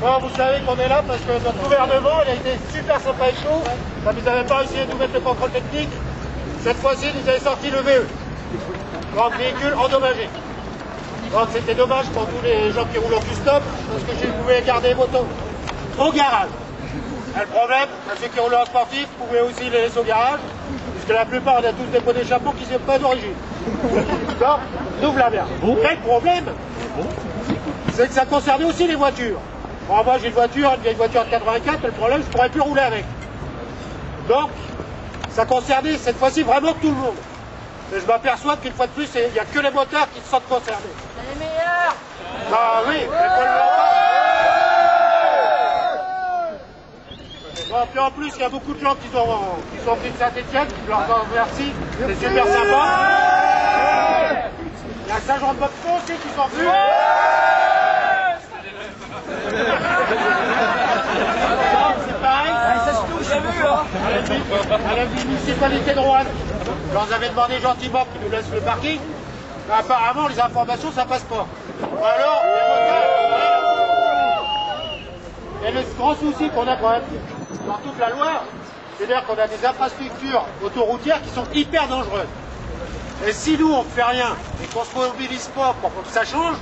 Bon, vous savez qu'on est là parce que notre gouvernement il a été super sympa avec nous. Comme ils n'avaient pas essayé de nous mettre le contrôle technique, cette fois-ci ils avaient sorti le VE. Donc véhicule endommagé. Donc c'était dommage pour tous les gens qui roulent en custom parce que vous pouvez garder les motos au garage. Et le problème, ceux qui roulent en sportif, vous pouvez aussi les laisser au garage, puisque la plupart on a tous des pots d'échappement qui ne sont pas d'origine. Donc, nous voilà bien. Mais le problème, c'est que ça concernait aussi les voitures. Bon, moi j'ai une voiture, une vieille voiture de 84, le problème, je ne pourrais plus rouler avec. Donc, ça concernait cette fois-ci vraiment tout le monde. Et je m'aperçois qu'une fois de plus, il n'y a que les motards qui se sentent concernés. C'est les meilleurs. Ah oui, mais faut le voir. Bon, puis en plus, il y a beaucoup de gens qui sont venus de Saint-Etienne, je leur remercie, c'est super sympa. Il y a Saint-Jean de Bopson aussi qui sont venus. C'est pareil. À la municipalité de Roanne, je leur avais demandé gentiment qu'ils nous laissent le parking. Mais apparemment, les informations, ça passe pas. Alors, et le grand souci qu'on a quand même dans toute la Loire, c'est-à-dire qu'on a des infrastructures autoroutières qui sont hyper dangereuses. Et si nous, on ne fait rien et qu'on ne se mobilise pas pour que ça change,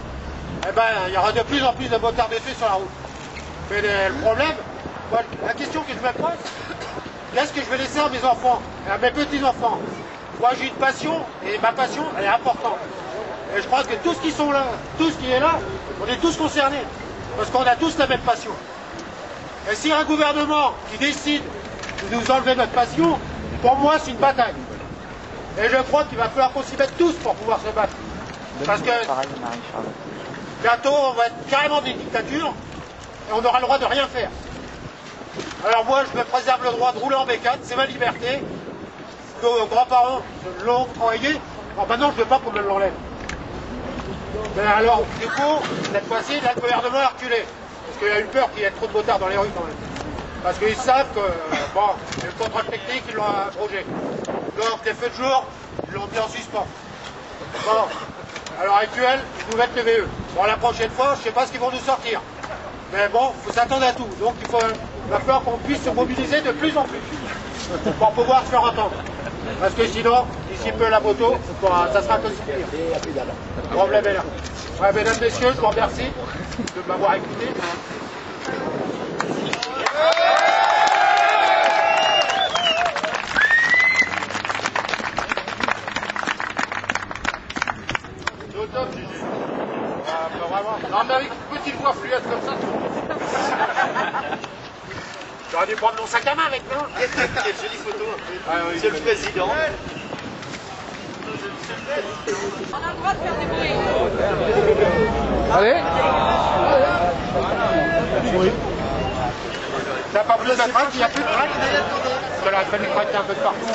eh ben, il y aura de plus en plus de motards de feu sur la route. Mais le problème, moi, la question que je me pose, qu'est-ce que je vais laisser à mes enfants, à mes petits-enfants? Moi, j'ai une passion, et ma passion, elle est importante. Et je crois que tous qui sont là, tous qui est là, on est tous concernés. Parce qu'on a tous la même passion. Et s'il y a un gouvernement qui décide de nous enlever notre passion, pour moi, c'est une bataille. Et je crois qu'il va falloir qu'on s'y mette tous pour pouvoir se battre. Parce que bientôt, on va être carrément des dictatures et on aura le droit de rien faire. Alors moi, je me préserve le droit de rouler en bécane, c'est ma liberté. Nos grands-parents l'ont travaillé, alors maintenant, je ne veux pas qu'on me l'enlève. Mais alors, du coup, cette fois-ci, là, le gouvernement a reculé. Parce qu'il a eu peur qu'il y ait trop de motards dans les rues quand même. Parce qu'ils savent que, bon, le contrôle technique, ils l'ont abrogé. Donc, les feux de jour, ils l'ont mis en suspens. Bon, à l'heure actuelle, ils nous mettent le VE. Bon, la prochaine fois, je ne sais pas ce qu'ils vont nous sortir. Mais bon, il faut s'attendre à tout. Donc, il va falloir qu'on puisse se mobiliser de plus en plus pour pouvoir se faire entendre. Parce que sinon, d'ici peu la moto, bon, ça sera que pire. Le problème est là. Ouais, mesdames, messieurs, je vous remercie de m'avoir écouté. C'est au top, Gigi. Vraiment. Non, mais avec une petite voix fluette comme ça, j'aurais dû prendre mon sac à main avec moi. Quelle jolie photo. C'est le président. On a le droit de faire des bruits. Allez. Oui. T'as pas plus de traque, il n'y a plus de traque. Parce que là, il fallait craquer un peu de partout.